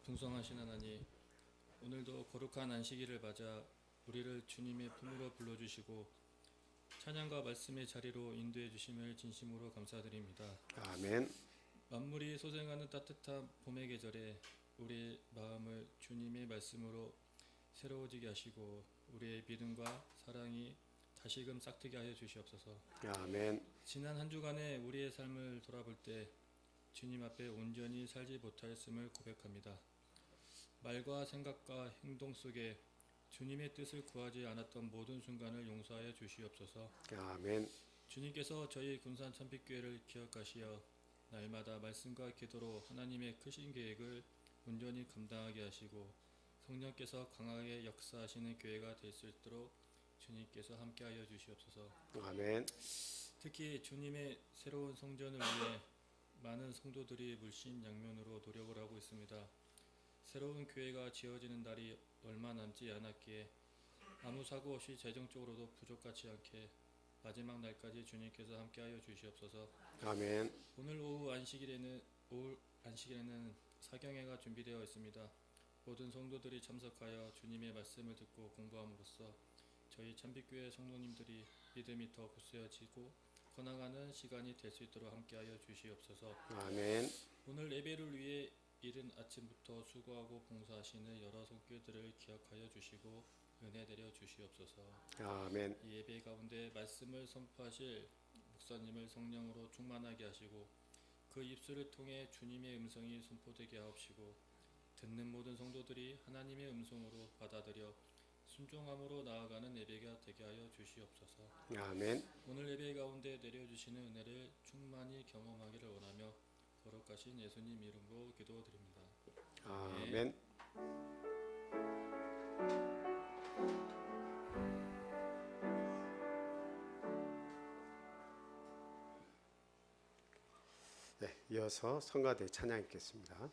풍성하신 하나님, 오늘도 거룩한 안식일을 맞아 우리를 주님의 품으로 불러주시고 찬양과 말씀의 자리로 인도해 주심을 진심으로 감사드립니다. 아멘. 만물이 소생하는 따뜻한 봄의 계절에 우리의 마음을 주님의 말씀으로 새로워지게 하시고 우리의 믿음과 사랑이 다시금 싹트게 하여 주시옵소서. 아멘. 지난 한 주간의 우리의 삶을 돌아볼 때 주님 앞에 온전히 살지 못하였음을 고백합니다. 말과 생각과 행동 속에 주님의 뜻을 구하지 않았던 모든 순간을 용서하여 주시옵소서. 아멘. 주님께서 저희 군산 참빛교회를 기억하시어 날마다 말씀과 기도로 하나님의 크신 계획을 온전히 감당하게 하시고 성령께서 강하게 역사하시는 교회가 될 수 있도록 주님께서 함께하여 주시옵소서. 아멘. 특히 주님의 새로운 성전을 위해 많은 성도들이 물심양면으로 노력을 하고 있습니다. 새로운 교회가 지어지는 날이 얼마 남지 않았기에 아무 사고 없이 재정적으로도 부족하지 않게 마지막 날까지 주님께서 함께하여 주시옵소서. 아멘. 오늘 오후 안식일에는 사경회가 준비되어 있습니다. 모든 성도들이 참석하여 주님의 말씀을 듣고 공부함으로써 저희 참빛교회 성도님들이 믿음이 더 굳세어지고 커나가는 시간이 될 수 있도록 함께하여 주시옵소서. 아멘. 오늘 예배를 위해 이른 아침부터 수고하고 봉사하시는 여러 손길들을 기억하여 주시고 은혜 내려 주시옵소서. 아멘. 이 예배 가운데 말씀을 선포하실 목사님을 성령으로 충만하게 하시고 그 입술을 통해 주님의 음성이 선포되게 하옵시고 듣는 모든 성도들이 하나님의 음성으로 받아들여 순종함으로 나아가는 예배가 되게 하여 주시옵소서. 아멘. 오늘 예배 가운데 내려주시는 은혜를 충만히 경험하기를 원하며 거룩하신 예수님 이름으로 기도드립니다. 아멘. 네, 이어서 성가대 찬양 읽겠습니다.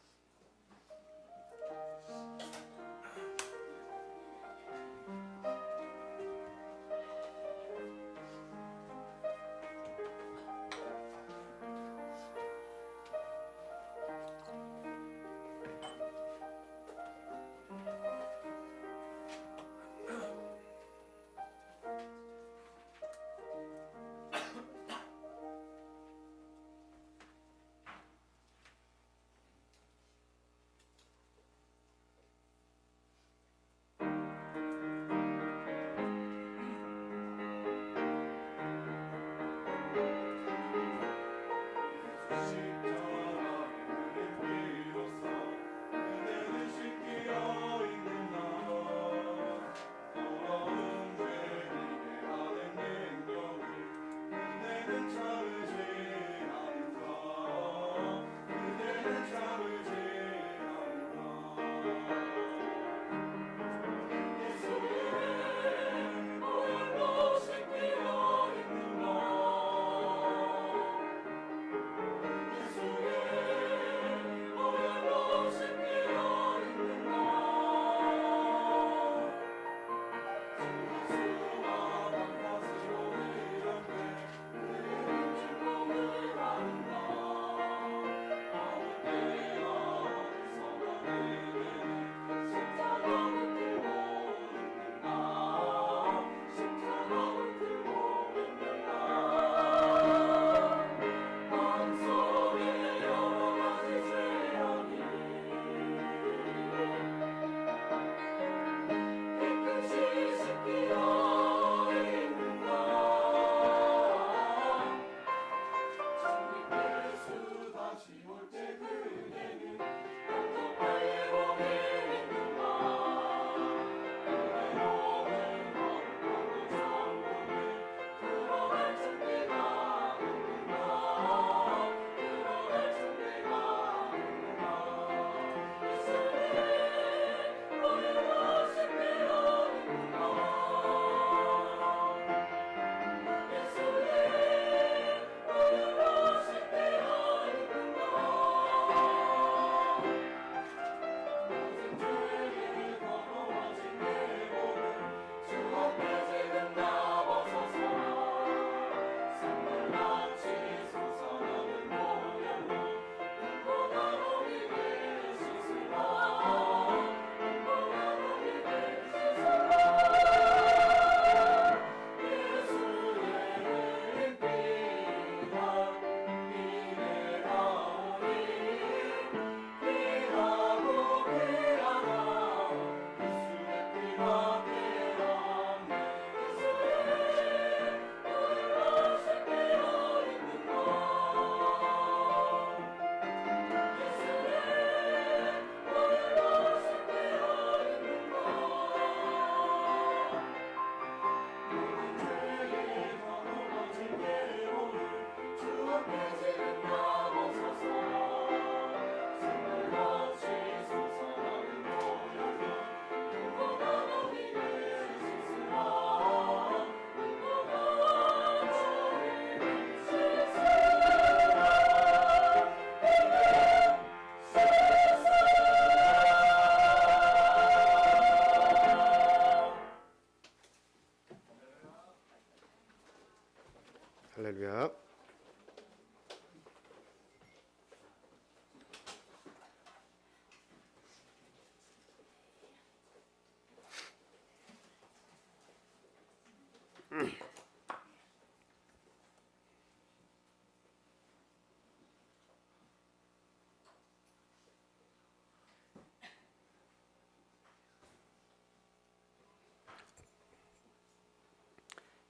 앉으세요.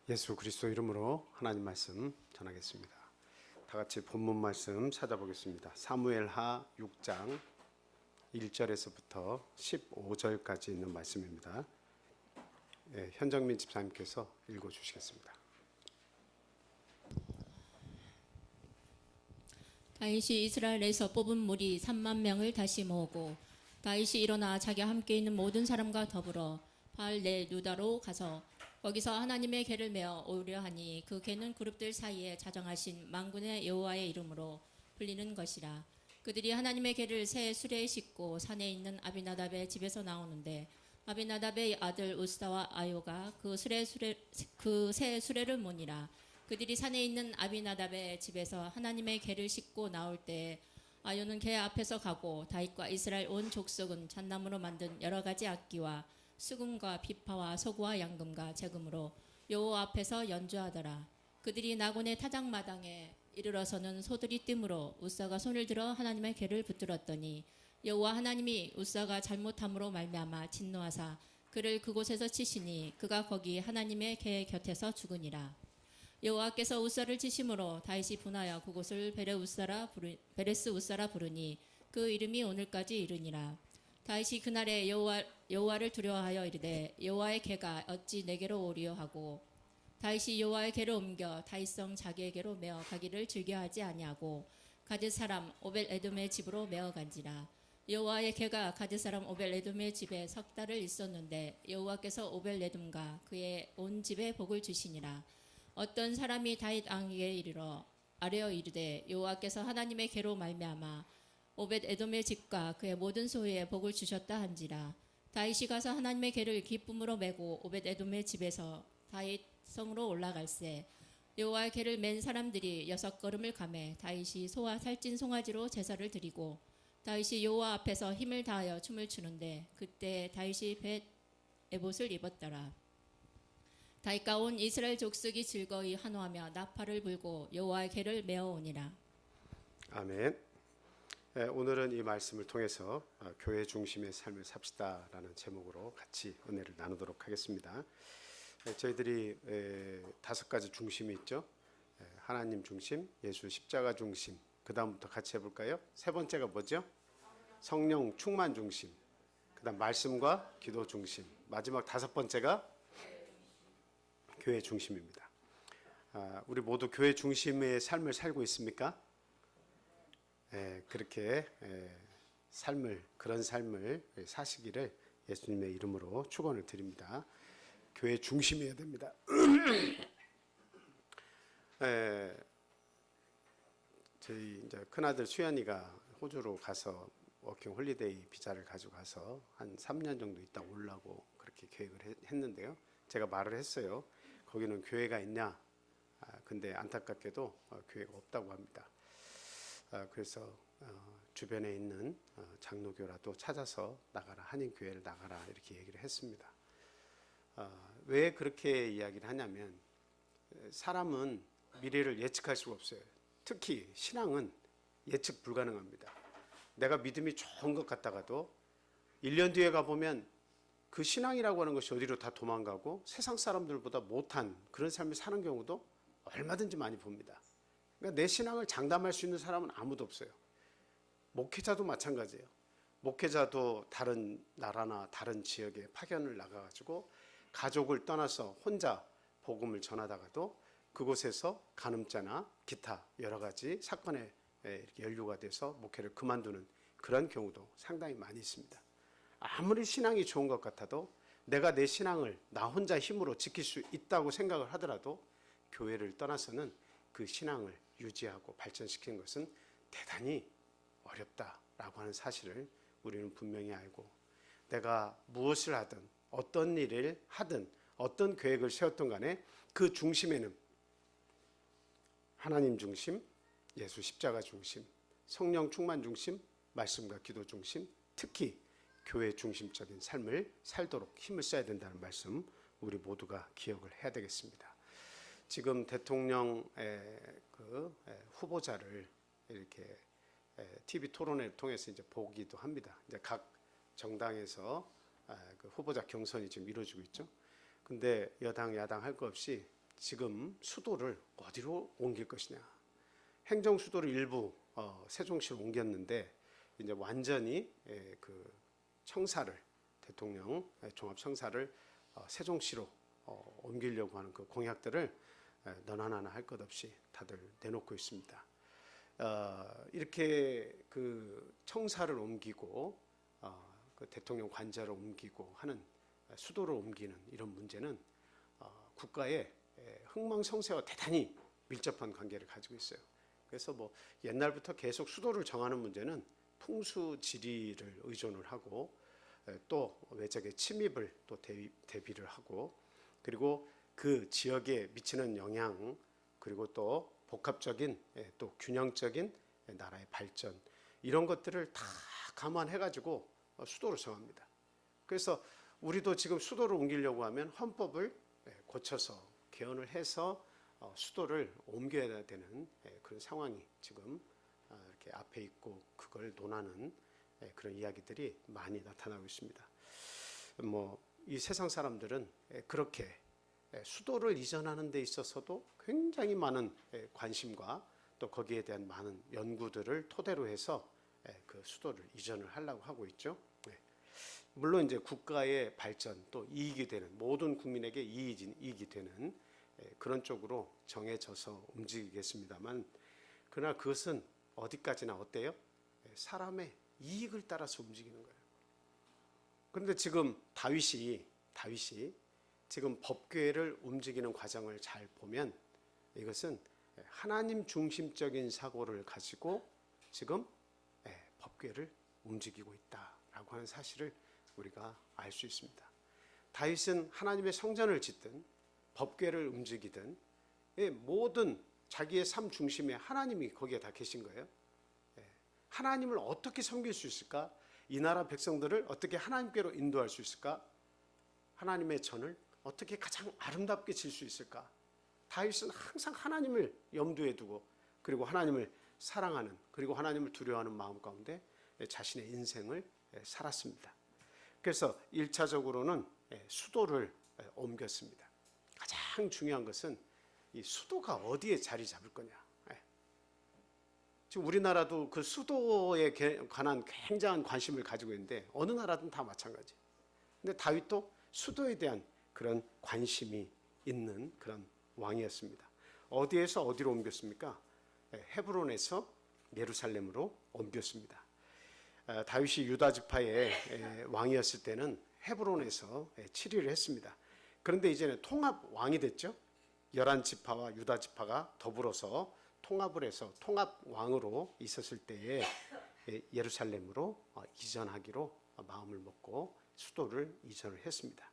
예수 그리스도 이름으로 하나님 말씀 전하겠습니다. 다 같이 본문 말씀 찾아보겠습니다. 사무엘하 6장 1절에서부터 15절까지 있는 말씀입니다. 현정민 집사님께서 읽어주시겠습니다. 다윗이 이스라엘에서 뽑은 무리 3만 명을 다시 모으고 다윗이 일어나 자기와 함께 있는 모든 사람과 더불어 바알네 누다로 가서 거기서 하나님의 궤를 메어 오려 하니 그 궤는 그룹들 사이에 자정하신 만군의 여호와의 이름으로 불리는 것이라. 그들이 하나님의 궤를 새 수레에 싣고 산에 있는 아비나답의 집에서 나오는데 아비나답의 아들 우스다와 아요가 그 새 수레를 모니라. 그들이 산에 있는 아비나답의 집에서 하나님의 궤를 싣고 나올 때 아요는 궤 앞에서 가고 다윗과 이스라엘 온 족속은 잣나무로 만든 여러 가지 악기와 수금과 비파와 소구와 양금과 제금으로 여호와 앞에서 연주하더라. 그들이 나곤의 타작마당에 이르러서는 소들이 뜸으로 우사가 손을 들어 하나님의 궤를 붙들었더니 여호와 하나님이 우사가 잘못함으로 말미암아 진노하사 그를 그곳에서 치시니 그가 거기 하나님의 궤 곁에서 죽으니라. 여호와께서 우사를 치심으로 다윗이 분하여 그곳을 베레스 우사라 부르니 그 이름이 오늘까지 이르니라. 다윗이 그날에 여호와를 두려워하여 이르되 여호와의 궤가 어찌 내게로 오리요 하고 다윗이 여호와의 궤를 옮겨 다윗성 자기에게로 메어 가기를 즐겨하지 아니하고 가드 사람 오벨에돔의 집으로 메어 간지라. 여호와의 궤가 가드 사람 오벨에돔의 집에 석 달을 있었는데 여호와께서 오벨에돔과 그의 온 집에 복을 주시니라. 어떤 사람이 다윗 왕에게 이르러 아뢰어 이르되 여호와께서 하나님의 궤로 말미암아 오벳 에돔의 집과 그의 모든 소유에 복을 주셨다 한지라. 다윗이 가서 하나님의 궤를 기쁨으로 메고 오벳 에돔의 집에서 다윗 성으로 올라갈새 여호와의 궤를 맨 사람들이 6걸음을 가매 다윗이 소와 살찐 송아지로 제사를 드리고 다윗이 여호와 앞에서 힘을 다하여 춤을 추는데 그때 다윗이 벳 에봇을 입었더라. 다윗과 온 이스라엘 족속이 즐거이 환호하며 나팔을 불고 여호와의 궤를 메어 오니라. 아멘. 오늘은 이 말씀을 통해서 교회 중심의 삶을 삽시다라는 제목으로 같이 은혜를 나누도록 하겠습니다. 저희들이 5가지 중심이 있죠. 하나님 중심, 예수 십자가 중심. 그 다음부터 같이 해볼까요? 세 번째가 뭐죠? 성령 충만 중심. 그 다음 말씀과 기도 중심. 마지막 5번째가 교회 중심입니다. 우리 모두 교회 중심의 삶을 살고 있습니까? 그렇게 그런 삶을 사시기를 예수님의 이름으로 축원을 드립니다. 교회 중심이어야 됩니다. 저희 이제 큰아들 수연이가 호주로 가서 워킹 홀리데이 비자를 가지고 가서 한 3년 정도 있다 오려고 그렇게 계획을 했는데요. 제가 말을 했어요. 거기는 교회가 있냐? 근데 안타깝게도 교회가 없다고 합니다. 그래서 주변에 있는 장로교라도 찾아서 나가라, 한인교회를 나가라 이렇게 얘기를 했습니다. 왜 그렇게 이야기를 하냐면 사람은 미래를 예측할 수가 없어요. 특히 신앙은 예측 불가능합니다. 내가 믿음이 좋은 것 같다가도 1년 뒤에 가보면 그 신앙이라고 하는 것이 어디로 다 도망가고 세상 사람들보다 못한 그런 삶을 사는 경우도 얼마든지 많이 봅니다. 그러니까 내 신앙을 장담할 수 있는 사람은 아무도 없어요. 목회자도 마찬가지예요. 목회자도 다른 나라나 다른 지역에 파견을 나가가지고 가족을 떠나서 혼자 복음을 전하다가도 그곳에서 간음죄나 기타 여러 가지 사건에 이렇게 연루가 돼서 목회를 그만두는 그런 경우도 상당히 많이 있습니다. 아무리 신앙이 좋은 것 같아도 내가 내 신앙을 나 혼자 힘으로 지킬 수 있다고 생각을 하더라도 교회를 떠나서는 그 신앙을 유지하고 발전시키는 것은 대단히 어렵다라고 하는 사실을 우리는 분명히 알고, 내가 무엇을 하든 어떤 일을 하든 어떤 계획을 세웠던 간에 그 중심에는 하나님 중심, 예수 십자가 중심, 성령 충만 중심, 말씀과 기도 중심, 특히 교회 중심적인 삶을 살도록 힘을 써야 된다는 말씀 우리 모두가 기억을 해야 되겠습니다. 지금 대통령 후보자를 이렇게 TV 토론회를 통해서 이제 보기도 합니다. 이제 각 정당에서 그 후보자 경선이 지금 이루어지고 있죠. 근데 여당 야당 할 거 없이 지금 수도를 어디로 옮길 것이냐. 행정 수도를 일부 세종시로 옮겼는데 이제 완전히 그 청사를 대통령 종합 청사를 세종시로 옮기려고 하는 그 공약들을 너나 나나 할 것 없이 다들 내놓고 있습니다. 이렇게 그 청사를 옮기고 그 대통령 관저를 옮기고 하는 수도를 옮기는 이런 문제는 국가의 흥망성쇠와 대단히 밀접한 관계를 가지고 있어요. 그래서 뭐 옛날부터 계속 수도를 정하는 문제는 풍수 지리를 의존을 하고 또 외적의 침입을 또 대비를 하고 그리고 그 지역에 미치는 영향 그리고 또 복합적인 또 균형적인 나라의 발전 이런 것들을 다 감안해 가지고 수도를 정합니다. 그래서 우리도 지금 수도를 옮기려고 하면 헌법을 고쳐서 개헌을 해서 수도를 옮겨야 되는 그런 상황이 지금 이렇게 앞에 있고 그걸 논하는 그런 이야기들이 많이 나타나고 있습니다. 뭐 이 세상 사람들은 그렇게 수도를 이전하는 데 있어서도 굉장히 많은 관심과 또 거기에 대한 많은 연구들을 토대로 해서 그 수도를 이전을 하려고 하고 있죠. 물론 이제 국가의 발전 또 이익이 되는 모든 국민에게 이익이 되는 그런 쪽으로 정해져서 움직이겠습니다만 그러나 그것은 어디까지나 어때요? 사람의 이익을 따라서 움직이는 거예요. 그런데 지금 다윗이 지금 법궤를 움직이는 과정을 잘 보면 이것은 하나님 중심적인 사고를 가지고 지금 법궤를 움직이고 있다라고 하는 사실을 우리가 알 수 있습니다. 다윗은 하나님의 성전을 짓든 법궤를 움직이든 모든 자기의 삶 중심에 하나님이 거기에 다 계신 거예요. 하나님을 어떻게 섬길 수 있을까? 이 나라 백성들을 어떻게 하나님께로 인도할 수 있을까? 하나님의 전을 어떻게 가장 아름답게 질 수 있을까? 다윗은 항상 하나님을 염두에 두고 그리고 하나님을 사랑하는 그리고 하나님을 두려워하는 마음 가운데 자신의 인생을 살았습니다. 그래서 1차적으로는 수도를 옮겼습니다. 가장 중요한 것은 이 수도가 어디에 자리 잡을 거냐. 지금 우리나라도 그 수도에 관한 굉장한 관심을 가지고 있는데 어느 나라든 다 마찬가지예요. 근데 다윗도 수도에 대한 그런 관심이 있는 그런 왕이었습니다. 어디에서 어디로 옮겼습니까? 헤브론에서 예루살렘으로 옮겼습니다. 다윗이 유다 지파의 왕이었을 때는 헤브론에서 치리를 했습니다. 그런데 이제는 통합 왕이 됐죠. 11지파와 유다 지파가 더불어서 통합을 해서 통합 왕으로 있었을 때에 예루살렘으로 이전하기로 마음을 먹고 수도를 이전을 했습니다.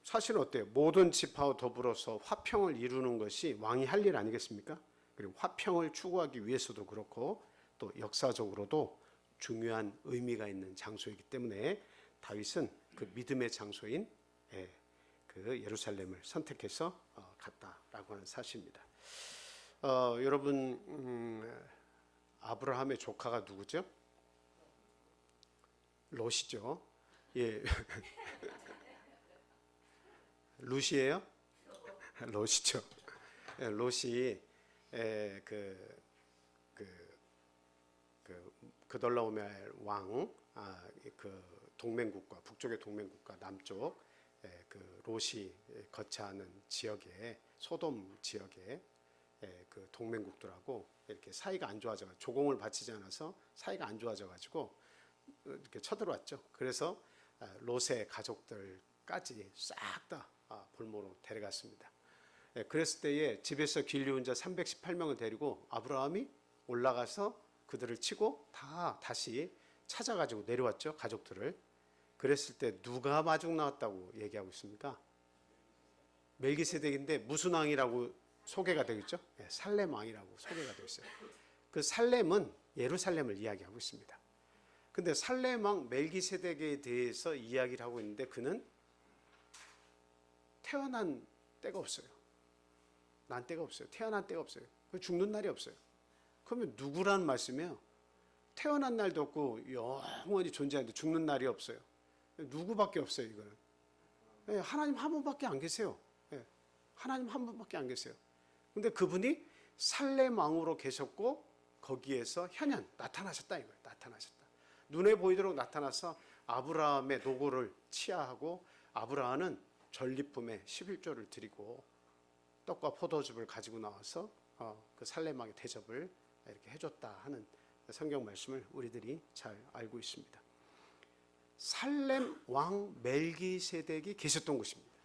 사실은 어때요? 모든 지파와 더불어서 화평을 이루는 것이 왕이 할 일 아니겠습니까? 그리고 화평을 추구하기 위해서도 그렇고 또 역사적으로도 중요한 의미가 있는 장소이기 때문에 다윗은 그 믿음의 장소인 그 예루살렘을 선택해서 갔다라고 하는 사실입니다. 여러분 아브라함의 조카가 누구죠? 롯이죠. 예. 룻이에요? 롯이죠. 롯이 그돌라오멜 왕, 그 동맹국가 북쪽의 동맹국가 남쪽 그 롯이 거처하는 지역에 소돔 지역에 그 동맹국들하고 이렇게 사이가 안 좋아져 조공을 바치지 않아서 사이가 안 좋아져 가지고 이렇게 쳐들어왔죠. 그래서 롯의 가족들까지 싹 다 볼모로 데려갔습니다. 그랬을 때에 집에서 길리운 자 318명을 데리고 아브라함이 올라가서 그들을 치고 다시 찾아가지고 내려왔죠. 가족들을. 그랬을 때 누가 마중 나왔다고 얘기하고 있습니까? 멜기세덱인데 무슨 왕이라고 소개가 되겠죠. 살렘 왕이라고 소개가 되어 있어요. 그 살렘은 예루살렘을 이야기하고 있습니다. 근데 살렘 왕 멜기세덱에 대해서 이야기를 하고 있는데 그는 태어난 때가 없어요. 난 때가 없어요. 태어난 때가 없어요. 죽는 날이 없어요. 그러면 누구란 말씀이에요? 태어난 날도 없고 영원히 존재하는데 죽는 날이 없어요. 누구밖에 없어요, 이거는. 하나님 한 분밖에 안 계세요. 하나님 한 분밖에 안 계세요. 근데 그분이 살렘 왕으로 계셨고 거기에서 현현 나타나셨다 이거예요. 나타나셨다. 눈에 보이도록 나타나서 아브라함의 노고를 치하하고 아브라함은 전리품에 11조를 드리고 떡과 포도즙을 가지고 나와서 그 살렘 왕의 대접을 이렇게 해줬다 하는 성경 말씀을 우리들이 잘 알고 있습니다. 살렘 왕 멜기세덱이 계셨던 곳입니다.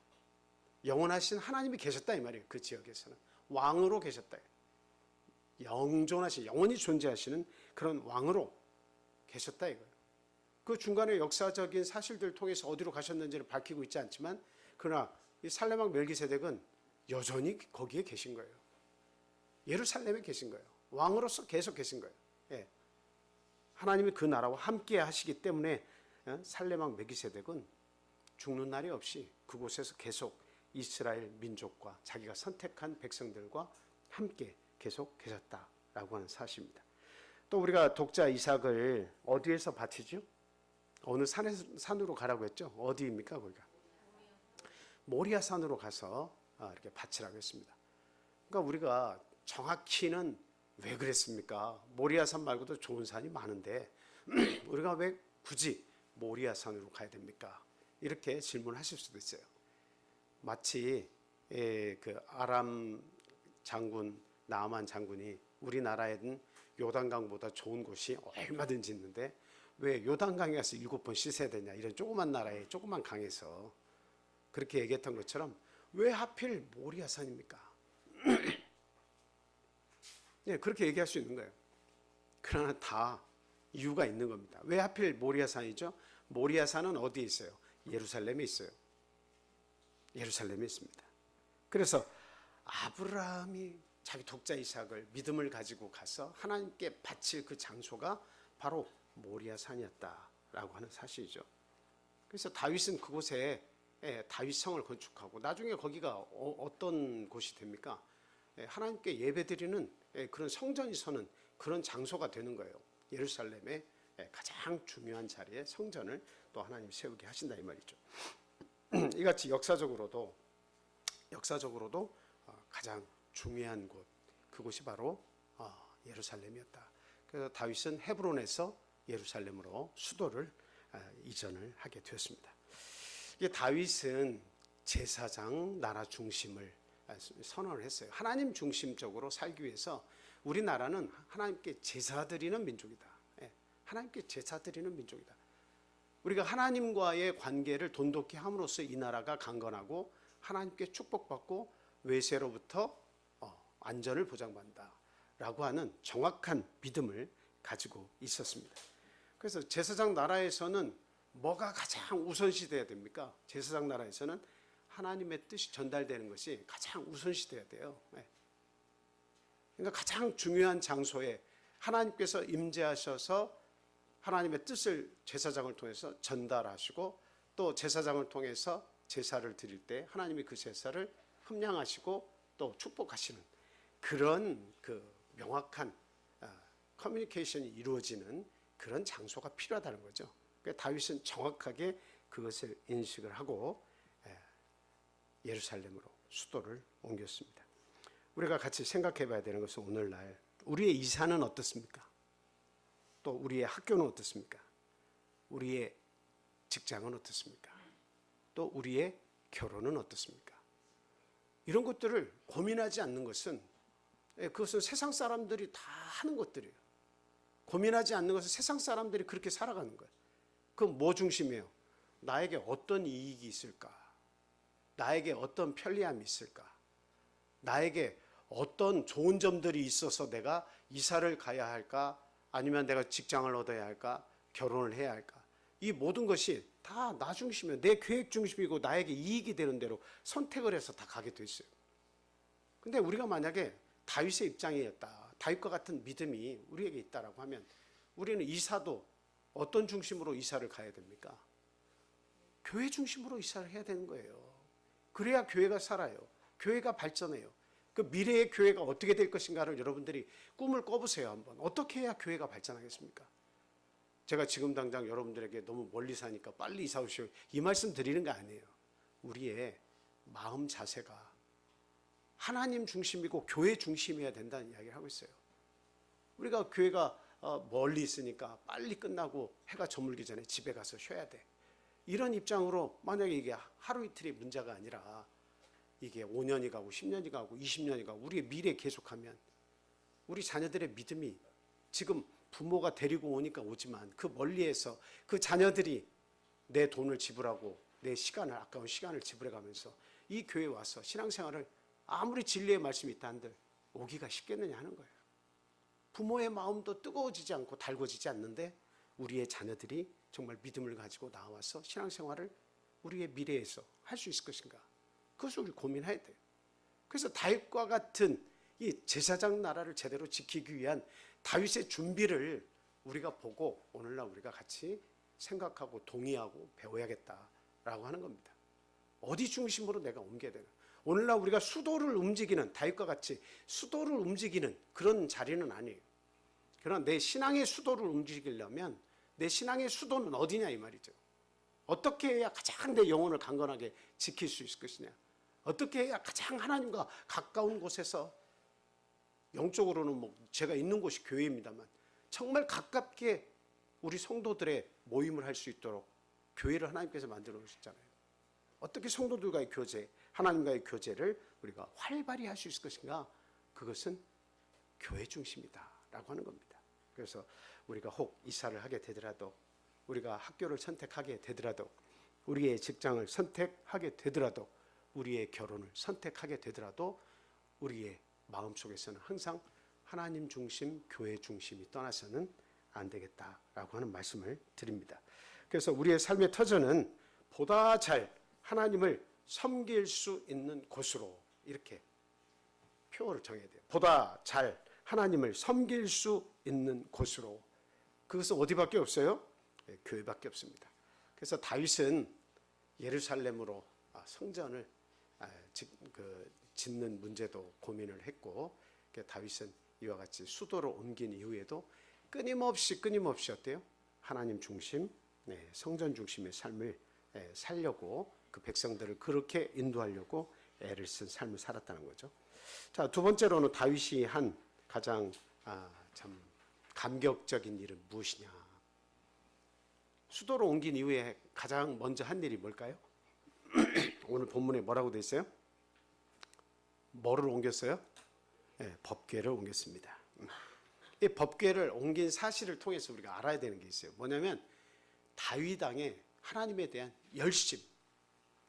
영원하신 하나님이 계셨다 이 말이에요. 그 지역에서는 왕으로 계셨다. 영존하신 영원히 존재하시는 그런 왕으로 계셨다 이거예요. 그 중간에 역사적인 사실들을 통해서 어디로 가셨는지를 밝히고 있지 않지만 그러나 이 살렘 왕 멜기세덱은 여전히 거기에 계신 거예요. 예루살렘에 계신 거예요. 왕으로서 계속 계신 거예요. 하나님이 그 나라와 함께 하시기 때문에 살렘 왕 멜기세덱은 죽는 날이 없이 그곳에서 계속 이스라엘 민족과 자기가 선택한 백성들과 함께 계속 계셨다라고 하는 사실입니다. 또 우리가 독자 이삭을 어디에서 바치죠? 어느 산으로 가라고 했죠? 어디입니까 거기가? 모리아 산으로 가서 이렇게 바치라고 했습니다. 그러니까 우리가 정확히는 왜 그랬습니까? 모리아 산 말고도 좋은 산이 많은데 우리가 왜 굳이 모리아 산으로 가야 됩니까? 이렇게 질문하실 수도 있어요. 마치 그 아람 장군 나아만 장군이 우리나라에는 요단강보다 좋은 곳이 얼마든지 있는데 왜 요단강에 가서 7번 씻어야 되냐 이런 조그만 나라에 조그만 강에서 그렇게 얘기했던 것처럼 왜 하필 모리아산입니까? 그렇게 얘기할 수 있는 거예요. 그러나 다 이유가 있는 겁니다. 왜 하필 모리아산이죠? 모리아산은 어디에 있어요? 예루살렘에 있어요. 예루살렘에 있습니다. 그래서 아브라함이 자기 독자 이삭을 믿음을 가지고 가서 하나님께 바칠 그 장소가 바로 모리아산이었다라고 하는 사실이죠. 그래서 다윗은 그곳에 다윗성을 건축하고 나중에 거기가 어떤 곳이 됩니까? 하나님께 예배드리는 그런 성전이 서는 그런 장소가 되는 거예요. 예루살렘의 가장 중요한 자리에 성전을 또 하나님이 세우게 하신다 이 말이죠. 이같이 역사적으로도 가장 중요한 곳 그곳이 바로 예루살렘이었다. 그래서 다윗은 헤브론에서 예루살렘으로 수도를 이전을 하게 되었습니다. 다윗은 제사장 나라 중심을 선언을 했어요. 하나님 중심적으로 살기 위해서 우리나라는 하나님께 제사 드리는 민족이다. 하나님께 제사 드리는 민족이다. 우리가 하나님과의 관계를 돈독히 함으로써 이 나라가 강건하고 하나님께 축복받고 외세로부터 안전을 보장받는다라고 하는 정확한 믿음을 가지고 있었습니다. 그래서 제사장 나라에서는 뭐가 가장 우선시 돼야 됩니까? 제사장 나라에서는 하나님의 뜻이 전달되는 것이 가장 우선시 돼야 돼요. 그러니까 가장 중요한 장소에 하나님께서 임재하셔서 하나님의 뜻을 제사장을 통해서 전달하시고 또 제사장을 통해서 제사를 드릴 때 하나님이 그 제사를 흠량하시고 또 축복하시는 그런 그 명확한 커뮤니케이션이 이루어지는 그런 장소가 필요하다는 거죠. 그러니까 다윗은 정확하게 그것을 인식을 하고 예루살렘으로 수도를 옮겼습니다. 우리가 같이 생각해 봐야 되는 것은 오늘날 우리의 이사는 어떻습니까? 또 우리의 학교는 어떻습니까? 우리의 직장은 어떻습니까? 또 우리의 결혼은 어떻습니까? 이런 것들을 고민하지 않는 것은 그것은 세상 사람들이 다 하는 것들이에요. 고민하지 않는 것은 세상 사람들이 그렇게 살아가는 거예요. 그럼 뭐 중심이에요? 나에게 어떤 이익이 있을까? 나에게 어떤 편리함이 있을까? 나에게 어떤 좋은 점들이 있어서 내가 이사를 가야 할까? 아니면 내가 직장을 얻어야 할까? 결혼을 해야 할까? 이 모든 것이 다 나 중심이에요. 내 계획 중심이고 나에게 이익이 되는 대로 선택을 해서 다 가게 돼 있어요. 근데 우리가 만약에 다윗의 입장이었다, 다윗과 같은 믿음이 우리에게 있다라고 하면 우리는 이사도 어떤 중심으로 이사를 가야 됩니까? 교회 중심으로 이사를 해야 되는 거예요. 그래야 교회가 살아요. 교회가 발전해요. 그 미래의 교회가 어떻게 될 것인가를 여러분들이 꿈을 꿔보세요. 한번. 어떻게 해야 교회가 발전하겠습니까? 제가 지금 당장 여러분들에게 너무 멀리 사니까 빨리 이사 오시오, 이 말씀 드리는 거 아니에요. 우리의 마음 자세가 하나님 중심이고 교회 중심이어야 된다는 이야기를 하고 있어요. 우리가 교회가 멀리 있으니까 빨리 끝나고 해가 저물기 전에 집에 가서 쉬어야 돼, 이런 입장으로 만약에 이게 하루 이틀의 문제가 아니라 이게 5년이 가고 10년이 가고 20년이 가고 우리의 미래 계속하면 우리 자녀들의 믿음이, 지금 부모가 데리고 오니까 오지만 그 멀리에서 그 자녀들이 내 돈을 지불하고 내 시간을, 아까운 시간을 지불해 가면서 이 교회에 와서 신앙생활을 아무리 진리의 말씀이 있다 한들 오기가 쉽겠느냐 하는 거예요. 부모의 마음도 뜨거워지지 않고 달궈지지 않는데 우리의 자녀들이 정말 믿음을 가지고 나와서 신앙생활을 우리의 미래에서 할 수 있을 것인가, 그것을 우리 고민해야 돼요. 그래서 다윗과 같은 이 제사장 나라를 제대로 지키기 위한 다윗의 준비를 우리가 보고 오늘날 우리가 같이 생각하고 동의하고 배워야겠다라고 하는 겁니다. 어디 중심으로 내가 옮겨야 되나. 오늘날 우리가 수도를 움직이는, 다윗과 같이 수도를 움직이는 그런 자리는 아니에요. 그러나 내 신앙의 수도를 움직이려면 내 신앙의 수도는 어디냐 이 말이죠. 어떻게 해야 가장 내 영혼을 강건하게 지킬 수 있을 것이냐, 어떻게 해야 가장 하나님과 가까운 곳에서, 영적으로는 뭐 제가 있는 곳이 교회입니다만 정말 가깝게 우리 성도들의 모임을 할 수 있도록 교회를 하나님께서 만들어 놓으셨잖아요. 어떻게 성도들과의 교제, 하나님과의 교제를 우리가 활발히 할 수 있을 것인가, 그것은 교회 중심이다라고 하는 겁니다. 그래서 우리가 혹 이사를 하게 되더라도, 우리가 학교를 선택하게 되더라도, 우리의 직장을 선택하게 되더라도, 우리의 결혼을 선택하게 되더라도 우리의 마음속에서는 항상 하나님 중심, 교회 중심이 떠나서는 안 되겠다라고 하는 말씀을 드립니다. 그래서 우리의 삶의 터전은 보다 잘 하나님을 섬길 수 있는 곳으로, 이렇게 표어를 정해야 돼요. 보다 잘 하나님을 섬길 수 있는 곳으로. 그것은 어디밖에 없어요? 네, 교회밖에 없습니다. 그래서 다윗은 예루살렘으로 성전을 짓는 문제도 고민을 했고, 다윗은 이와 같이 수도로 옮긴 이후에도 끊임없이 어때요? 하나님 중심, 성전 중심의 삶을 살려고, 그 백성들을 그렇게 인도하려고 애를 쓴 삶을 살았다는 거죠. 자, 두 번째로는 다윗이 한 가장 참 감격적인 일은 무엇이냐. 수도로 옮긴 이후에 가장 먼저 한 일이 뭘까요? 오늘 본문에 뭐라고 돼 있어요? 뭐를 옮겼어요? 네, 법궤를 옮겼습니다. 이 법궤를 옮긴 사실을 통해서 우리가 알아야 되는 게 있어요. 뭐냐면 다윗 왕의 하나님에 대한 열심,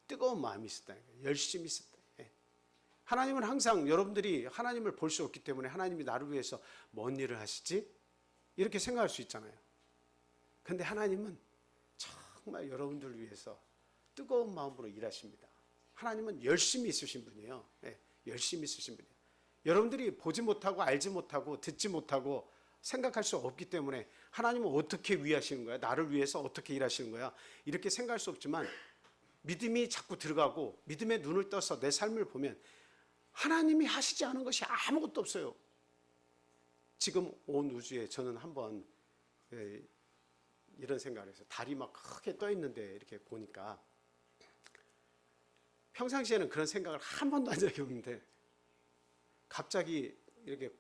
뜨거운 마음이 있었다. 열심이 있었다. 하나님은 항상, 여러분들이 하나님을 볼 수 없기 때문에 하나님이 나를 위해서 뭔 일을 하시지? 이렇게 생각할 수 있잖아요. 그런데 하나님은 정말 여러분들을 위해서 뜨거운 마음으로 일하십니다. 하나님은 열심히 있으신 분이에요. 열심히 있으신 분이에요. 여러분들이 보지 못하고 알지 못하고 듣지 못하고 생각할 수 없기 때문에 하나님은 어떻게 위하시는 거야? 나를 위해서 어떻게 일하시는 거야? 이렇게 생각할 수 없지만 믿음이 자꾸 들어가고 믿음의 눈을 떠서 내 삶을 보면 하나님이 하시지 않은 것이 아무것도 없어요. 지금 온 우주에 저는 한번 이런 생각을 해서, 달이 막 크게 떠 있는데 이렇게 보니까, 평상시에는 그런 생각을 한 번도 한 적이 없는데 갑자기 이렇게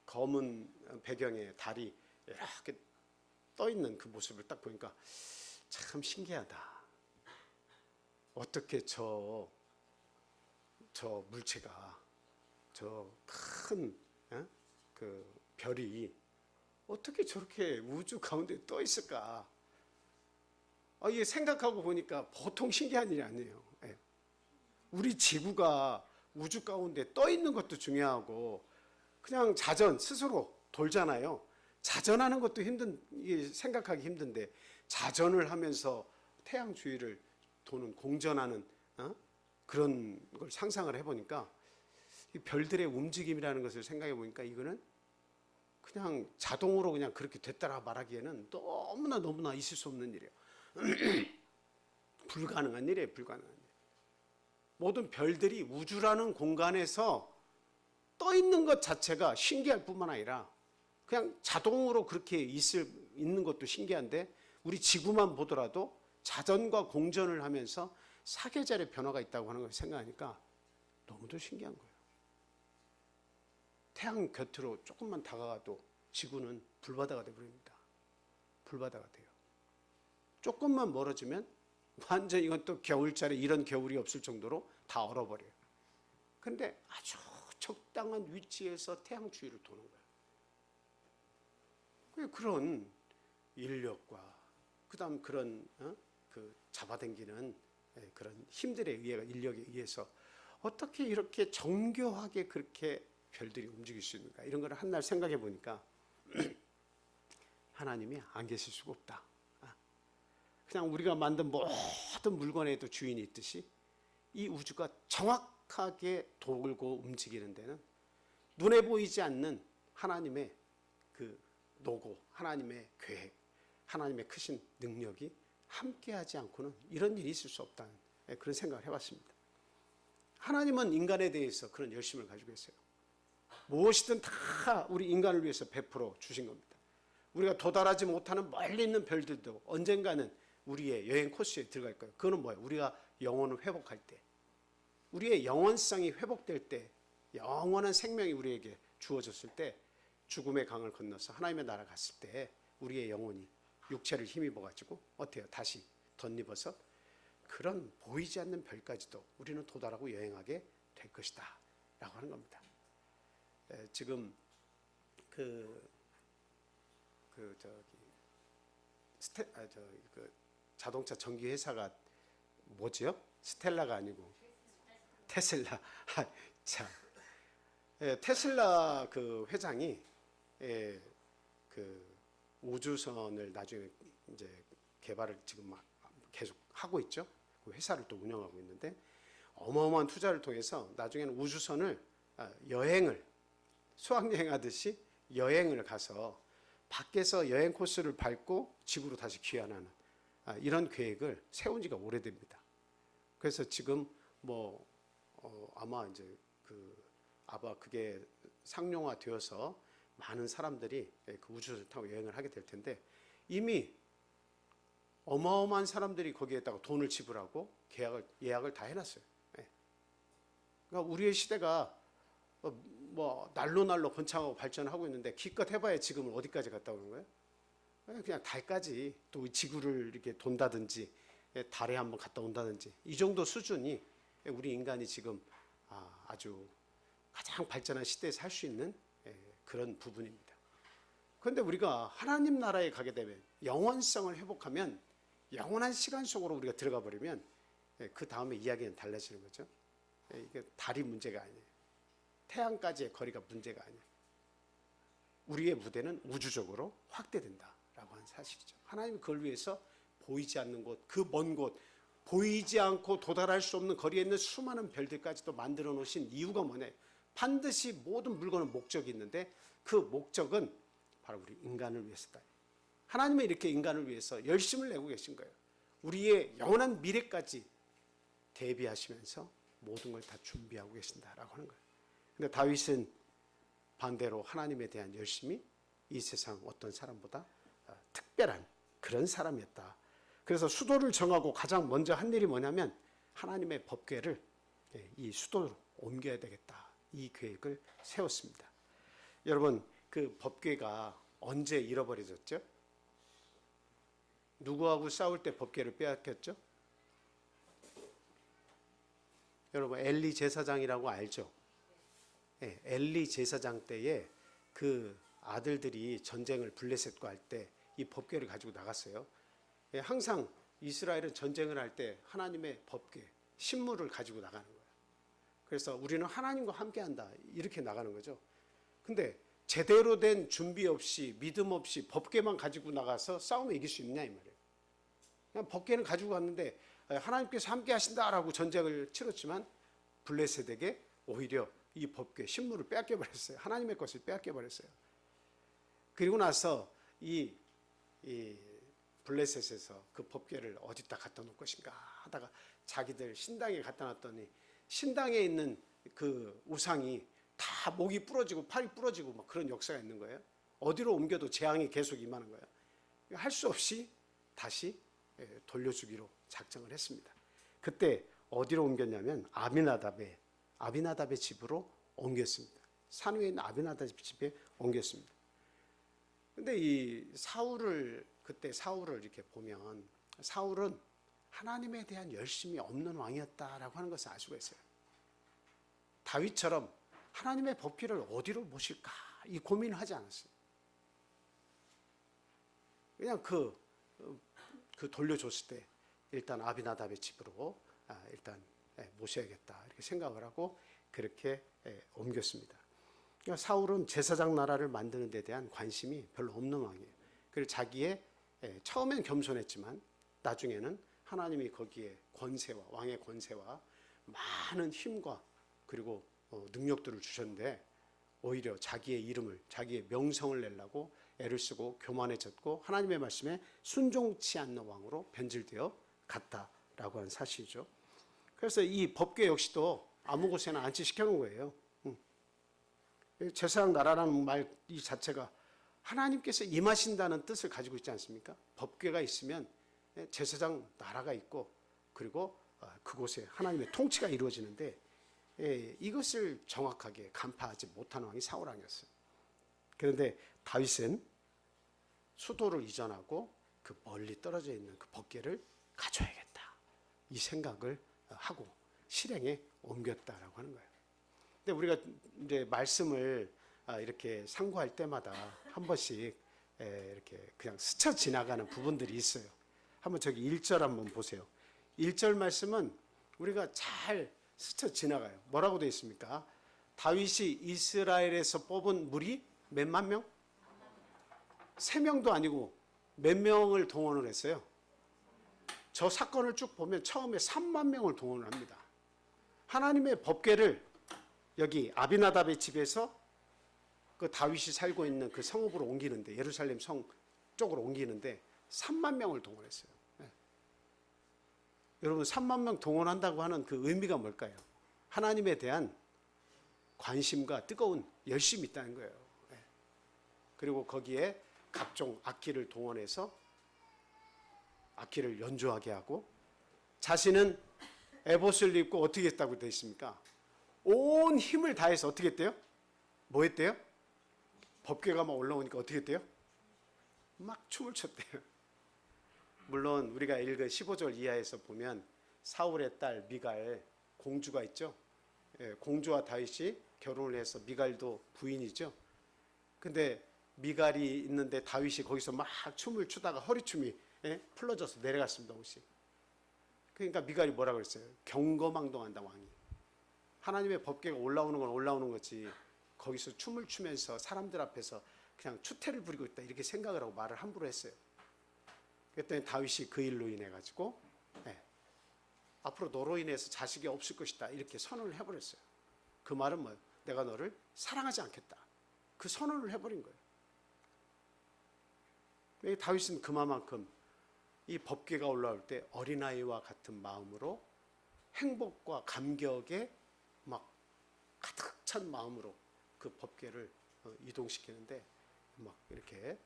검은 배경에 달이 이렇게 떠 있는 그 모습을 딱 보니까 참 신기하다. 어떻게 저 물체가, 저 큰 그 별이 어떻게 저렇게 우주 가운데 떠 있을까? 이게 생각하고 보니까 보통 신기한 일이 아니에요. 우리 지구가 우주 가운데 떠 있는 것도 중요하고, 그냥 자전 스스로 돌잖아요. 자전하는 것도 생각하기 힘든데, 자전을 하면서 태양 주위를 도는, 공전하는 그런 걸 상상을 해보니까 이 별들의 움직임이라는 것을 생각해 보니까 이거는 그냥 자동으로 그냥 그렇게 됐다라 말하기에는 너무나 있을 수 없는 일이에요. 불가능한 일이에요. 불가능한 일. 모든 별들이 우주라는 공간에서 떠 있는 것 자체가 신기할 뿐만 아니라 그냥 자동으로 그렇게 있는 것도 신기한데 우리 지구만 보더라도 자전과 공전을 하면서 사계절의 변화가 있다고 하는 걸 생각하니까 너무도 신기한 거예요. 태양 곁으로 조금만 다가가도 지구는 불바다가 되어버립니다. 불바다가 돼요. 조금만 멀어지면 완전 이건 또 겨울철에 이런 겨울이 없을 정도로 다 얼어버려요. 그런데 아주 적당한 위치에서 태양 주위를 도는 거예요. 그런 인력과 그다음 그런 그 잡아당기는 그런 힘들에 의해 인력에 의해서 어떻게 이렇게 정교하게 그렇게 별들이 움직일 수 있는가 이런 걸 한 날 생각해 보니까 하나님이 안 계실 수가 없다. 그냥 우리가 만든 모든 물건에도 주인이 있듯이 이 우주가 정확하게 돌고 움직이는 데는 눈에 보이지 않는 하나님의 그 노고, 하나님의 계획, 하나님의 크신 능력이 함께하지 않고는 이런 일이 있을 수 없다는 그런 생각을 해봤습니다. 하나님은 인간에 대해서 그런 열심을 가지고 있어요. 무엇이든 다 우리 인간을 위해서 베풀어 주신 겁니다. 우리가 도달하지 못하는 멀리 있는 별들도 언젠가는 우리의 여행 코스에 들어갈 거예요. 그거는 뭐예요? 우리가 영혼을 회복할 때, 우리의 영원성이 회복될 때, 영원한 생명이 우리에게 주어졌을 때, 죽음의 강을 건너서 하나님의 나라 갔을 때 우리의 영혼이 육체를 힘입어 가지고 어때요? 다시 덧입어서 그런 보이지 않는 별까지도 우리는 도달하고 여행하게 될 것이다 라고 하는 겁니다. 지금 그 자동차 전기 회사가 뭐죠? 스텔라가 아니고 테슬라. 참, 테슬라 그 회장이 그 우주선을 나중에 이제 개발을 지금 막 계속 하고 있죠. 그 회사를 또 운영하고 있는데 어마어마한 투자를 통해서 나중에는 우주선을 여행을 수학여행하듯이 여행을 가서 밖에서 여행 코스를 밟고 지구로 다시 귀환하는 이런 계획을 세운 지가 오래됩니다. 그래서 지금 뭐 아마 이제 아마 그게 상용화되어서 많은 사람들이 그 우주선을 타고 여행을 하게 될 텐데 이미 어마어마한 사람들이 거기에다가 돈을 지불하고 예약을 다 해놨어요. 그러니까 우리의 시대가 뭐 날로 번창하고 발전하고 있는데 기껏 해봐야 지금은 어디까지 갔다 오는 거예요? 그냥 달까지 또 지구를 이렇게 돈다든지 달에 한번 갔다 온다든지 이 정도 수준이 우리 인간이 지금 아주 가장 발전한 시대에 살 수 있는 그런 부분입니다. 그런데 우리가 하나님 나라에 가게 되면 영원성을 회복하면 영원한 시간 속으로 우리가 들어가 버리면 그 다음에 이야기는 달라지는 거죠. 이게 달이 문제가 아니에요. 태양까지의 거리가 문제가 아니에요. 우리의 무대는 우주적으로 확대된다라고 하는 사실이죠. 하나님이 그걸 위해서 보이지 않는 곳, 그 먼 곳, 보이지 않고 도달할 수 없는 거리에 있는 수많은 별들까지도 만들어 놓으신 이유가 뭐냐? 반드시 모든 물건은 목적이 있는데 그 목적은 바로 우리 인간을 위해서다. 하나님은 이렇게 인간을 위해서 열심을 내고 계신 거예요. 우리의 영원한 미래까지 대비하시면서 모든 걸 다 준비하고 계신다라고 하는 거예요. 근데 다윗은 반대로 하나님에 대한 열심이 이 세상 어떤 사람보다 특별한 그런 사람이었다. 그래서 수도를 정하고 가장 먼저 한 일이 뭐냐면 하나님의 법궤를 이 수도로 옮겨야 되겠다. 이 계획을 세웠습니다. 여러분, 그 법궤가 언제 잃어버려졌죠? 누구하고 싸울 때 법궤를 빼앗겼죠? 여러분, 엘리 제사장이라고 알죠? 네, 엘리 제사장 때에 그 아들들이 전쟁을 블레셋과 할 때 이 법궤를 가지고 나갔어요. 항상 이스라엘은 전쟁을 할 때 하나님의 법궤, 신물을 가지고 나가는 거예요. 그래서 우리는 하나님과 함께한다 이렇게 나가는 거죠. 근데 제대로 된 준비 없이 믿음 없이 법궤만 가지고 나가서 싸우면 이길 수 있냐 이 말이에요. 그냥 법궤는 가지고 갔는데 하나님께서 함께 하신다라고 전쟁을 치렀지만 블레셋에게 오히려 이 법궤 신물을 빼앗겨 버렸어요. 하나님의 것을 빼앗겨 버렸어요. 그리고 나서 이 블레셋에서 그 법궤를 어디다 갖다 놓을 것인가 하다가 자기들 신당에 갖다 놨더니 신당에 있는 그 우상이 다 목이 부러지고 팔이 부러지고 막 그런 역사가 있는 거예요. 어디로 옮겨도 재앙이 계속 임하는 거예요. 할 수 없이 다시 돌려주기로 작정을 했습니다. 그때 어디로 옮겼냐면 아비나답의 집으로 옮겼습니다. 산 위에 있는 아비나답의 집에 옮겼습니다. 근데 그때 사울을 이렇게 보면 사울은 하나님에 대한 열심이 없는 왕이었다라고 하는 것을 알 수가 있어요. 다윗처럼 하나님의 법궤를 어디로 모실까 이 고민을 하지 않았어요. 그냥 그 돌려줬을 때 일단 아비나답의 집으로 일단 모셔야겠다 이렇게 생각을 하고 그렇게 옮겼습니다. 그러니까 사울은 제사장 나라를 만드는 데 대한 관심이 별로 없는 왕이에요. 그리고 자기의 처음엔 겸손했지만 나중에는 하나님이 거기에 권세와 왕의 권세와 많은 힘과 그리고 능력들을 주셨는데 오히려 자기의 이름을 자기의 명성을 내려고 애를 쓰고 교만해졌고 하나님의 말씀에 순종치 않는 왕으로 변질되어 갔다라고 하는 사실이죠. 그래서 이 법궤 역시도 아무 곳에나 안치시켜 놓은 거예요. 제사장 나라라는 말 이 자체가 하나님께서 임하신다는 뜻을 가지고 있지 않습니까? 법궤가 있으면 제사장 나라가 있고 그리고 그곳에 하나님의 통치가 이루어지는데 이것을 정확하게 간파하지 못한 왕이 사울 왕이었어요. 그런데 다윗은 수도를 이전하고 그 멀리 떨어져 있는 그 법궤를 가져야겠다 이 생각을 하고 실행에 옮겼다라고 하는 거예요. 근데 우리가 이제 말씀을 이렇게 상고할 때마다 한 번씩 이렇게 그냥 스쳐 지나가는 부분들이 있어요. 한번 저기 1절 한번 보세요. 1절 말씀은 우리가 잘 스쳐 지나가요. 뭐라고 되어 있습니까? 다윗이 이스라엘에서 뽑은 무리 몇만 명? 3명도 아니고 몇 명을 동원을 했어요? 저 사건을 쭉 보면 처음에 3만 명을 동원을 합니다. 하나님의 법궤를 여기 아비나답의 집에서 그 다윗이 살고 있는 그 성읍으로 옮기는데 예루살렘 성 쪽으로 옮기는데 3만 명을 동원했어요. 네. 여러분 3만 명 동원한다고 하는 그 의미가 뭘까요? 하나님에 대한 관심과 뜨거운 열심이 있다는 거예요. 네. 그리고 거기에 각종 악기를 동원해서 악기를 연주하게 하고 자신은 에봇을 입고 어떻게 했다고 되어 있습니까? 온 힘을 다해서 어떻게 했대요? 뭐 했대요? 법궤가 막 올라오니까 어떻게 했대요? 막 춤을 췄대요. 물론 우리가 읽은 15절 이하에서 보면 사울의 딸 미갈 공주가 있죠. 공주와 다윗이 결혼을 해서 미갈도 부인이죠. 근데 미갈이 있는데 다윗이 거기서 막 춤을 추다가 허리춤이 풀러져서 내려갔습니다. 옷이. 그러니까 미갈이 뭐라 그랬어요? 경거망동한다 왕이. 하나님의 법궤가 올라오는 건 올라오는 거지 거기서 춤을 추면서 사람들 앞에서 그냥 추태를 부리고 있다 이렇게 생각을 하고 말을 함부로 했어요. 그랬더니 다윗이 그 일로 인해 가지고 앞으로 너로 인해서 자식이 없을 것이다 이렇게 선언을 해버렸어요. 그 말은 뭐예요? 내가 너를 사랑하지 않겠다. 그 선언을 해버린 거예요. 다윗은 그만큼 이 법궤가 올라올 때 어린아이와 같은 마음으로 행복과 감격에 막 가득 찬 마음으로 그 법궤를 이동시키는데 막 이렇게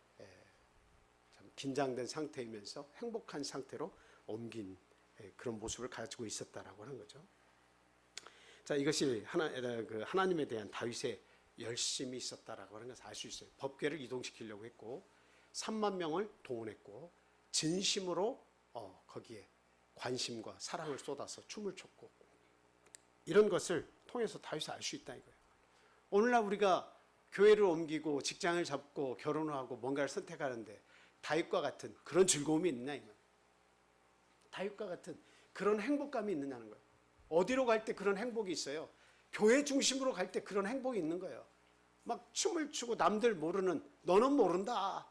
참 긴장된 상태이면서 행복한 상태로 옮긴 그런 모습을 가지고 있었다라고 하는 거죠. 자, 이것이 하나님에 대한 다윗의 열심이 있었다라고 하는 것을 알 수 있어요. 법궤를 이동시키려고 했고 3만 명을 동원했고 진심으로 거기에 관심과 사랑을 쏟아서 춤을 췄고 이런 것을 통해서 다윗이 알 수 있다 이거예요. 오늘날 우리가 교회를 옮기고 직장을 잡고 결혼을 하고 뭔가를 선택하는데 다윗과 같은 그런 즐거움이 있느냐 이거예요. 다윗과 같은 그런 행복감이 있느냐는 거예요. 어디로 갈 때 그런 행복이 있어요? 교회 중심으로 갈 때 그런 행복이 있는 거예요. 막 춤을 추고 남들 모르는 너는 모른다.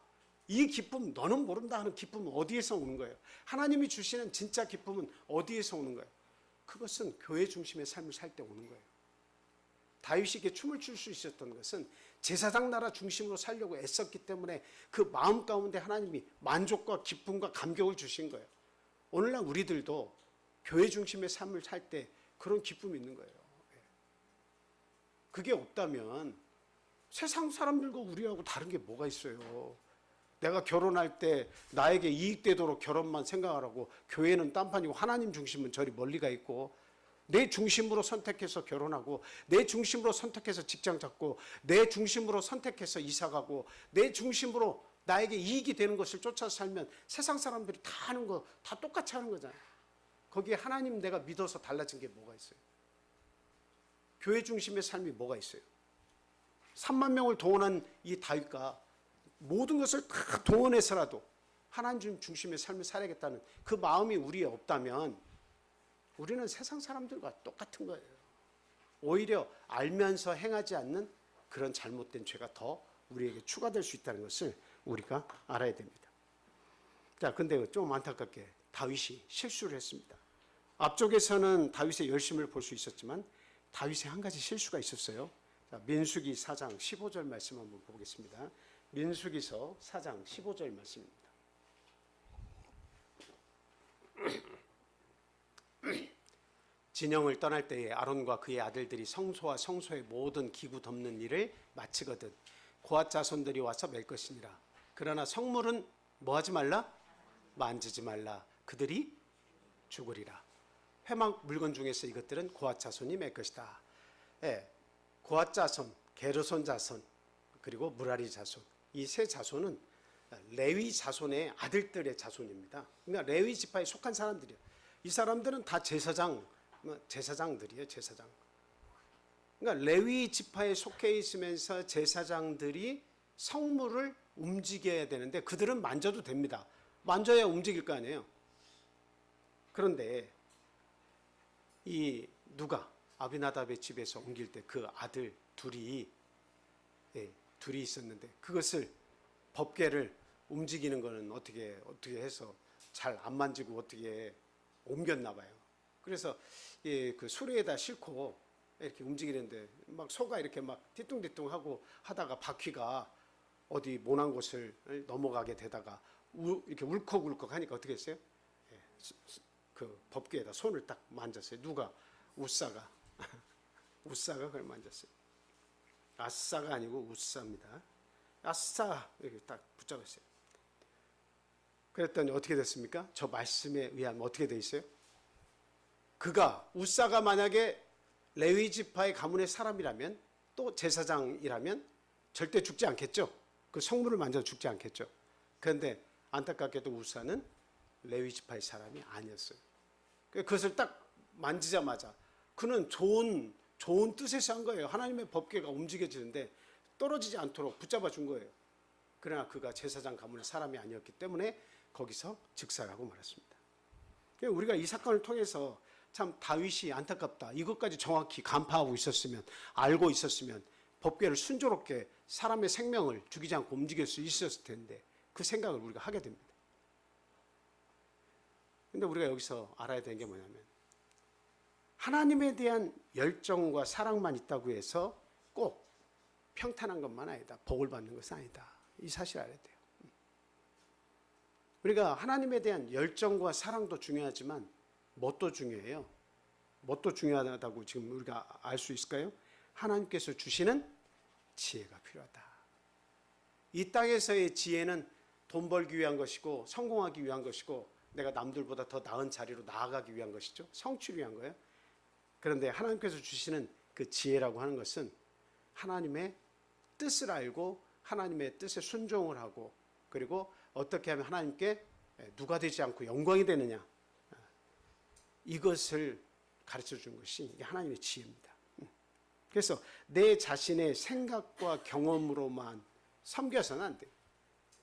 이 기쁨 너는 모른다 하는 기쁨은 어디에서 오는 거예요? 하나님이 주시는 진짜 기쁨은 어디에서 오는 거예요? 그것은 교회 중심의 삶을 살 때 오는 거예요. 다윗이 이렇게 춤을 출 수 있었던 것은 제사장 나라 중심으로 살려고 애썼기 때문에 그 마음 가운데 하나님이 만족과 기쁨과 감격을 주신 거예요. 오늘날 우리들도 교회 중심의 삶을 살 때 그런 기쁨이 있는 거예요. 그게 없다면 세상 사람들과 우리하고 다른 게 뭐가 있어요. 내가 결혼할 때 나에게 이익되도록 결혼만 생각하라고 교회는 딴판이고 하나님 중심은 저리 멀리 가 있고 내 중심으로 선택해서 결혼하고 내 중심으로 선택해서 직장 잡고 내 중심으로 선택해서 이사가고 내 중심으로 나에게 이익이 되는 것을 쫓아서 살면 세상 사람들이 다 하는 거 다 똑같이 하는 거잖아요. 거기에 하나님 내가 믿어서 달라진 게 뭐가 있어요? 교회 중심의 삶이 뭐가 있어요? 3만 명을 동원한 이 다윗과 모든 것을 다 동원해서라도 하나님 중심의 삶을 살아야겠다는 그 마음이 우리에 없다면 우리는 세상 사람들과 똑같은 거예요. 오히려 알면서 행하지 않는 그런 잘못된 죄가 더 우리에게 추가될 수 있다는 것을 우리가 알아야 됩니다. 자, 근데 좀 안타깝게 다윗이 실수를 했습니다. 앞쪽에서는 다윗의 열심을 볼 수 있었지만 다윗의 한 가지 실수가 있었어요. 자, 민수기 4장 15절 말씀 한번 보겠습니다. 민수기서 4장 15절 말씀입니다. 진영을 떠날 때에 아론과 그의 아들들이 성소와 성소의 모든 기구 덮는 일을 마치거든 고앗 자손들이 와서 맬 것이니라. 그러나 성물은 뭐하지 말라? 만지지 말라. 그들이 죽으리라. 회막 물건 중에서 이것들은 고앗 자손이 맬 것이다. 예, 고앗 자손, 게르손 자손, 그리고 무라리 자손. 이 세 자손은 레위 자손의 아들들의 자손입니다. 그러니까 레위 지파에 속한 사람들이에요. 이 사람들은 다 제사장들이에요. 제사장. 그러니까 레위 지파에 속해 있으면서 제사장들이 성물을 움직여야 되는데 그들은 만져도 됩니다. 만져야 움직일 거 아니에요. 그런데 이 누가 아비나답의 집에서 옮길 때 그 아들 둘이 있었는데 그것을 법궤를 움직이는 거는 어떻게 해서 잘 안 만지고 어떻게 옮겼나 봐요. 그래서 그 수레에다 싣고 이렇게 움직이는데 막 소가 이렇게 막 뒤뚱뒤뚱하고 하다가 바퀴가 어디 모난 곳을 넘어가게 되다가 이렇게 울컥울컥 하니까 어떻게 했어요? 그 법궤에다 손을 딱 만졌어요. 누가? 우사가. 우사가 그걸 만졌어요. 아싸가 아니고 우사입니다. 아싸 이렇게 딱 붙잡았어요. 그랬더니 어떻게 됐습니까? 저 말씀에 의하면 어떻게 돼 있어요? 그가 우사가 만약에 레위 지파의 가문의 사람이라면 또 제사장이라면 절대 죽지 않겠죠. 그 성물을 만져도 죽지 않겠죠. 그런데 안타깝게도 우사는 레위 지파의 사람이 아니었어요. 그것을 딱 만지자마자 그는 좋은 뜻에서 한 거예요. 하나님의 법궤가 움직여지는데 떨어지지 않도록 붙잡아 준 거예요. 그러나 그가 제사장 가문의 사람이 아니었기 때문에 거기서 즉사하고 말았습니다. 우리가 이 사건을 통해서 참 다윗이 안타깝다. 이것까지 정확히 간파하고 있었으면, 알고 있었으면 법궤를 순조롭게 사람의 생명을 죽이지 않고 움직일 수 있었을 텐데 그 생각을 우리가 하게 됩니다. 근데 우리가 여기서 알아야 되는 게 뭐냐면 하나님에 대한 열정과 사랑만 있다고 해서 꼭 평탄한 것만 아니다. 복을 받는 것은 아니다. 이 사실을 알아야 돼요. 우리가 하나님에 대한 열정과 사랑도 중요하지만 뭣도 중요해요. 뭣도 중요하다고 지금 우리가 알 수 있을까요? 하나님께서 주시는 지혜가 필요하다. 이 땅에서의 지혜는 돈 벌기 위한 것이고 성공하기 위한 것이고 내가 남들보다 더 나은 자리로 나아가기 위한 것이죠. 성취를 위한 거예요. 그런데 하나님께서 주시는 그 지혜라고 하는 것은 하나님의 뜻을 알고 하나님의 뜻에 순종을 하고 그리고 어떻게 하면 하나님께 누가 되지 않고 영광이 되느냐 이것을 가르쳐 준 것이 하나님의 지혜입니다. 그래서 내 자신의 생각과 경험으로만 섬겨서는 안 돼요.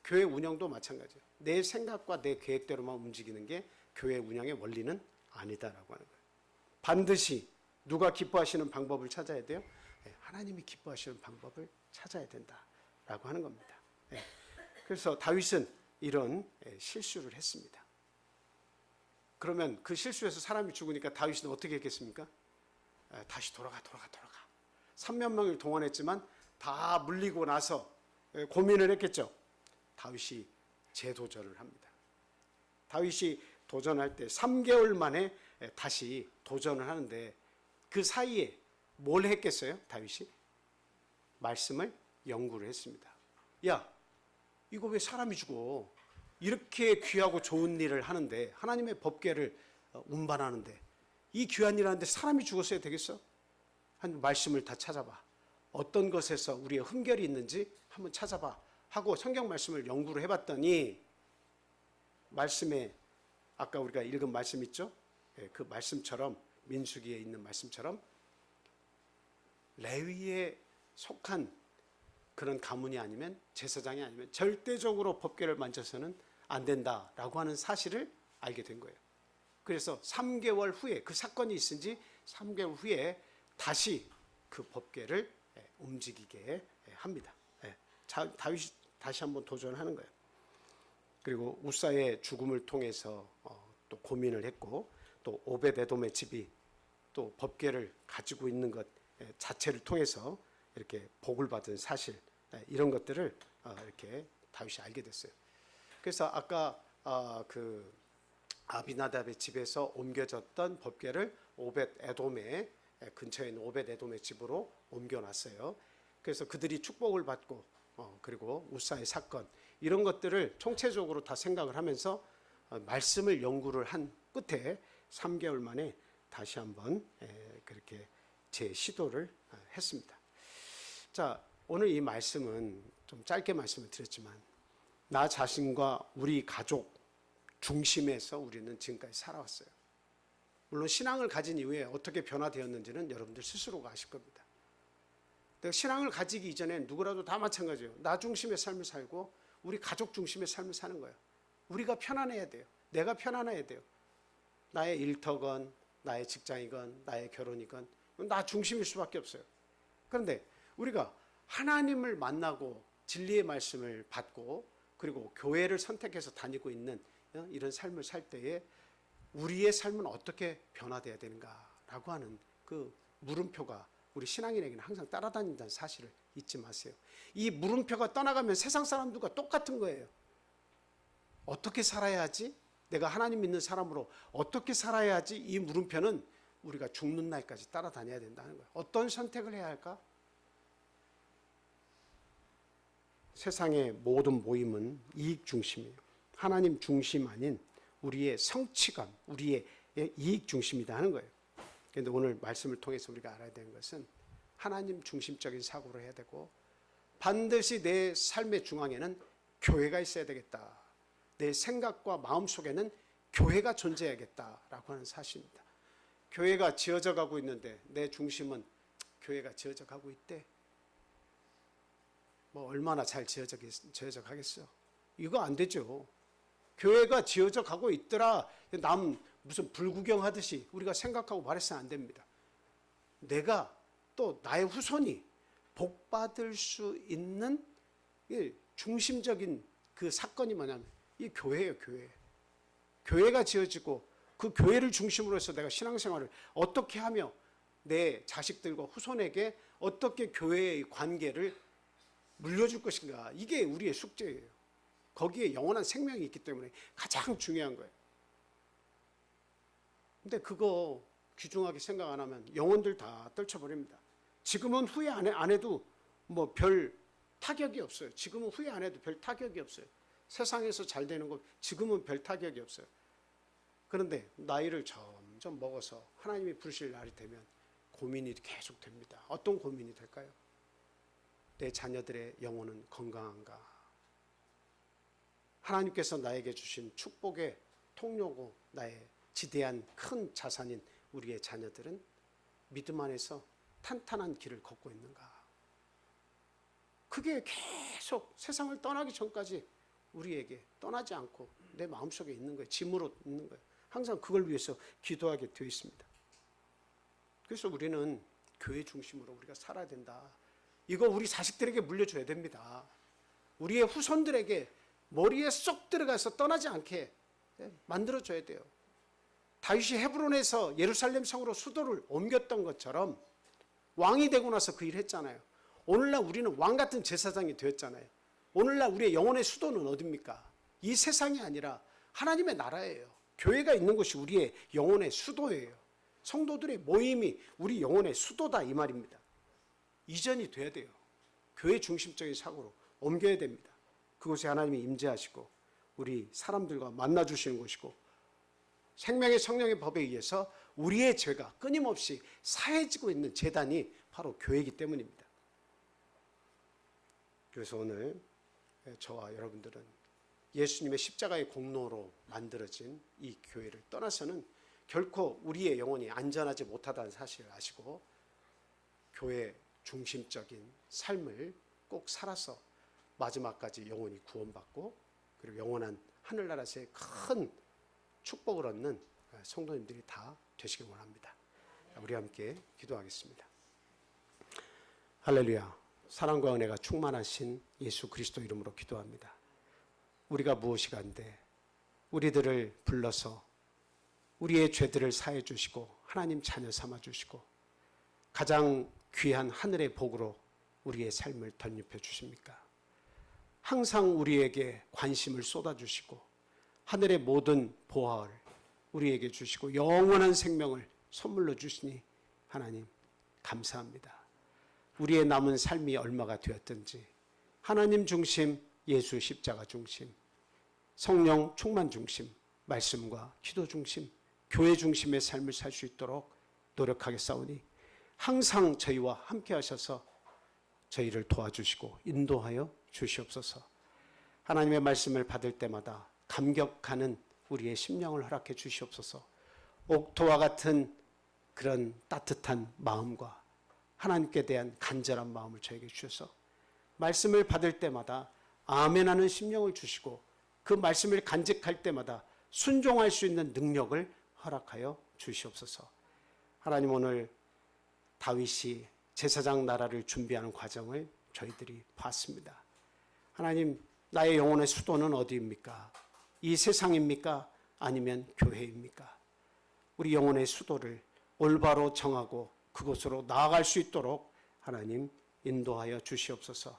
교회 운영도 마찬가지예요. 내 생각과 내 계획대로만 움직이는 게 교회 운영의 원리는 아니다라고 하는 거예요. 반드시 누가 기뻐하시는 방법을 찾아야 돼요? 하나님이 기뻐하시는 방법을 찾아야 된다라고 하는 겁니다. 그래서 다윗은 이런 실수를 했습니다. 그러면 그 실수에서 사람이 죽으니까 다윗은 어떻게 했겠습니까? 다시 돌아가. 3만 명을 동원했지만 다 물리고 나서 고민을 했겠죠. 다윗이 재도전을 합니다. 다윗이 도전할 때 3개월 만에 다시 도전을 하는데 그 사이에 뭘 했겠어요? 다윗이 말씀을 연구를 했습니다. 야, 이거 왜 사람이 죽어? 이렇게 귀하고 좋은 일을 하는데, 하나님의 법궤를 운반하는데 이 귀한 일 하는데 사람이 죽었어야 되겠어? 한 말씀을 다 찾아봐. 어떤 것에서 우리의 흠결이 있는지 한번 찾아봐 하고 성경 말씀을 연구를 해봤더니, 말씀에 아까 우리가 읽은 말씀 있죠? 그 말씀처럼, 민수기에 있는 말씀처럼 레위에 속한 그런 가문이 아니면, 제사장이 아니면 절대적으로 법궤를 만져서는 안 된다라고 하는 사실을 알게 된 거예요. 그래서 3개월 후에, 그 사건이 있은 지 3개월 후에 다시 그 법궤를 움직이게 합니다. 다윗이 다시 한번 도전하는 거예요. 그리고 우사의 죽음을 통해서 또 고민을 했고, 또 오벳에돔의 집이 또 법궤를 가지고 있는 것 자체를 통해서 이렇게 복을 받은 사실, 이런 것들을 이렇게 다윗이 알게 됐어요. 그래서 아까 그 아비나답의 집에서 옮겨졌던 법궤를 오벳에돔의 근처에 있는 오벳에돔의 집으로 옮겨놨어요. 그래서 그들이 축복을 받고, 그리고 우사의 사건, 이런 것들을 총체적으로 다 생각을 하면서 말씀을 연구를 한 끝에 3개월 만에 다시 한번 그렇게 재시도를 했습니다. 자, 오늘 이 말씀은 좀 짧게 말씀을 드렸지만, 나 자신과 우리 가족 중심에서 우리는 지금까지 살아왔어요. 물론 신앙을 가진 이후에 어떻게 변화되었는지는 여러분들 스스로가 아실 겁니다. 내가 신앙을 가지기 이전에 누구라도 다 마찬가지예요. 나 중심의 삶을 살고 우리 가족 중심의 삶을 사는 거예요. 우리가 편안해야 돼요. 내가 편안해야 돼요. 나의 일터건, 나의 직장이건, 나의 결혼이건 나 중심일 수밖에 없어요. 그런데 우리가 하나님을 만나고 진리의 말씀을 받고, 그리고 교회를 선택해서 다니고 있는 이런 삶을 살 때에 우리의 삶은 어떻게 변화돼야 되는가라고 하는 그 물음표가 우리 신앙인에게는 항상 따라다닌다는 사실을 잊지 마세요. 이 물음표가 떠나가면 세상 사람들과 똑같은 거예요. 어떻게 살아야 하지? 내가 하나님 믿는 사람으로 어떻게 살아야 하지? 이 물음표는 우리가 죽는 날까지 따라다녀야 된다는 거예요. 어떤 선택을 해야 할까? 세상의 모든 모임은 이익 중심이에요. 하나님 중심 아닌 우리의 성취감, 우리의 이익 중심이다 하는 거예요. 그런데 오늘 말씀을 통해서 우리가 알아야 되는 것은 하나님 중심적인 사고를 해야 되고, 반드시 내 삶의 중앙에는 교회가 있어야 되겠다. 내 생각과 마음 속에는 교회가 존재해야겠다라고 하는 사실입니다. 교회가 지어져 가고 있는데 내 중심은 교회가 지어져 가고 있대. 뭐 얼마나 잘 지어져 가겠어? 이거 안 되죠. 교회가 지어져 가고 있더라, 남 무슨 불구경하듯이 우리가 생각하고 말해서는 안 됩니다. 내가 또 나의 후손이 복받을 수 있는 중심적인 그 사건이 뭐냐면 이 교회예요. 교회가 지어지고 그 교회를 중심으로 해서 내가 신앙생활을 어떻게 하며 내 자식들과 후손에게 어떻게 교회의 관계를 물려줄 것인가, 이게 우리의 숙제예요. 거기에 영원한 생명이 있기 때문에 가장 중요한 거예요. 근데 그거 귀중하게 생각 안 하면 영혼들 다 떨쳐버립니다. 지금은 후회 안 해도 뭐 별 타격이 없어요. 지금은 후회 안 해도 별 타격이 없어요. 세상에서 잘 되는 거 지금은 별 타격이 없어요. 그런데 나이를 점점 먹어서 하나님이 부르실 날이 되면 고민이 계속 됩니다. 어떤 고민이 될까요? 내 자녀들의 영혼은 건강한가? 하나님께서 나에게 주신 축복의 통로고 나의 지대한 큰 자산인 우리의 자녀들은 믿음 안에서 탄탄한 길을 걷고 있는가? 그게 계속 세상을 떠나기 전까지 우리에게 떠나지 않고 내 마음속에 있는 거예요. 짐으로 있는 거예요. 항상 그걸 위해서 기도하게 되어 있습니다. 그래서 우리는 교회 중심으로 우리가 살아야 된다. 이거 우리 자식들에게 물려줘야 됩니다. 우리의 후손들에게 머리에 쏙 들어가서 떠나지 않게 만들어줘야 돼요. 다윗이 헤브론에서 예루살렘 성으로 수도를 옮겼던 것처럼 왕이 되고 나서 그 일을 했잖아요. 오늘날 우리는 왕 같은 제사장이 되었잖아요. 오늘날 우리의 영혼의 수도는 어디입니까? 이 세상이 아니라 하나님의 나라예요. 교회가 있는 곳이 우리의 영혼의 수도예요. 성도들의 모임이 우리 영혼의 수도다 이 말입니다. 이전이 돼야 돼요. 교회 중심적인 사고로 옮겨야 됩니다. 그곳에 하나님이 임재하시고 우리 사람들과 만나주시는 곳이고 생명의 성령의 법에 의해서 우리의 죄가 끊임없이 사해지고 있는 제단이 바로 교회이기 때문입니다. 그래서 오늘 저와 여러분들은 예수님의 십자가의 공로로 만들어진 이 교회를 떠나서는 결코 우리의 영혼이 안전하지 못하다는 사실을 아시고 교회 중심적인 삶을 꼭 살아서 마지막까지 영혼이 구원받고 그리고 영원한 하늘나라에서의 큰 축복을 얻는 성도님들이 다 되시길 원합니다. 우리 함께 기도하겠습니다. 할렐루야. 사랑과 은혜가 충만하신 예수 그리스도 이름으로 기도합니다. 우리가 무엇이 간데 우리들을 불러서 우리의 죄들을 사해 주시고 하나님 자녀 삼아 주시고 가장 귀한 하늘의 복으로 우리의 삶을 덧입혀 주십니까? 항상 우리에게 관심을 쏟아 주시고 하늘의 모든 보화를 우리에게 주시고 영원한 생명을 선물로 주시니 하나님 감사합니다. 우리의 남은 삶이 얼마가 되었든지 하나님 중심, 예수 십자가 중심, 성령 충만 중심, 말씀과 기도 중심, 교회 중심의 삶을 살 수 있도록 노력하겠사오니 항상 저희와 함께 하셔서 저희를 도와주시고 인도하여 주시옵소서. 하나님의 말씀을 받을 때마다 감격하는 우리의 심령을 허락해 주시옵소서. 옥토와 같은 그런 따뜻한 마음과 하나님께 대한 간절한 마음을 저에게 주셔서 말씀을 받을 때마다 아멘하는 심령을 주시고 그 말씀을 간직할 때마다 순종할 수 있는 능력을 허락하여 주시옵소서. 하나님 오늘 다윗이 제사장 나라를 준비하는 과정을 저희들이 봤습니다. 하나님 나의 영혼의 수도는 어디입니까? 이 세상입니까? 아니면 교회입니까? 우리 영혼의 수도를 올바로 정하고 그곳으로 나아갈 수 있도록 하나님 인도하여 주시옵소서.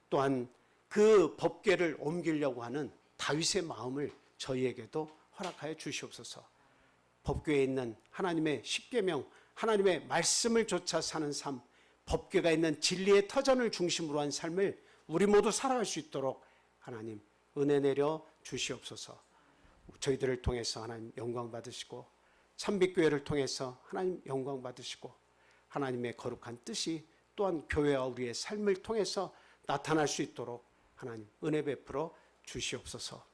또한 그 법궤를 옮기려고 하는 다윗의 마음을 저희에게도 허락하여 주시옵소서. 법궤에 있는 하나님의 십계명, 하나님의 말씀을 좇아 사는 삶, 법궤가 있는 진리의 터전을 중심으로 한 삶을 우리 모두 살아갈 수 있도록 하나님 은혜 내려 주시옵소서. 저희들을 통해서 하나님 영광 받으시고 참빛교회를 통해서 하나님 영광 받으시고 하나님의 거룩한 뜻이 또한 교회와 우리의 삶을 통해서 나타날 수 있도록 하나님 은혜 베풀어 주시옵소서.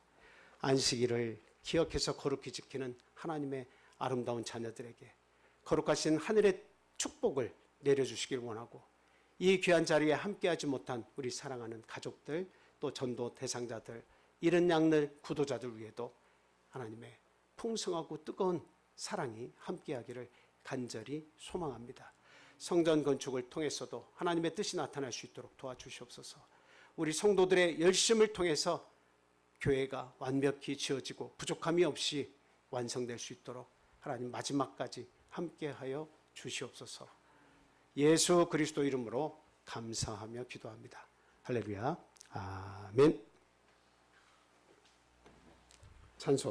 안식일을 기억해서 거룩히 지키는 하나님의 아름다운 자녀들에게 거룩하신 하늘의 축복을 내려주시길 원하고 이 귀한 자리에 함께하지 못한 우리 사랑하는 가족들 또 전도 대상자들 이른 양들 구도자들 위에도 하나님의 풍성하고 뜨거운 사랑이 함께하기를 간절히 소망합니다. 성전 건축을 통해서도 하나님의 뜻이 나타날 수 있도록 도와주시옵소서. 우리 성도들의 열심을 통해서 교회가 완벽히 지어지고 부족함이 없이 완성될 수 있도록 하나님 마지막까지 함께하여 주시옵소서. 예수 그리스도 이름으로 감사하며 기도합니다. 할렐루야. 아멘. 찬송.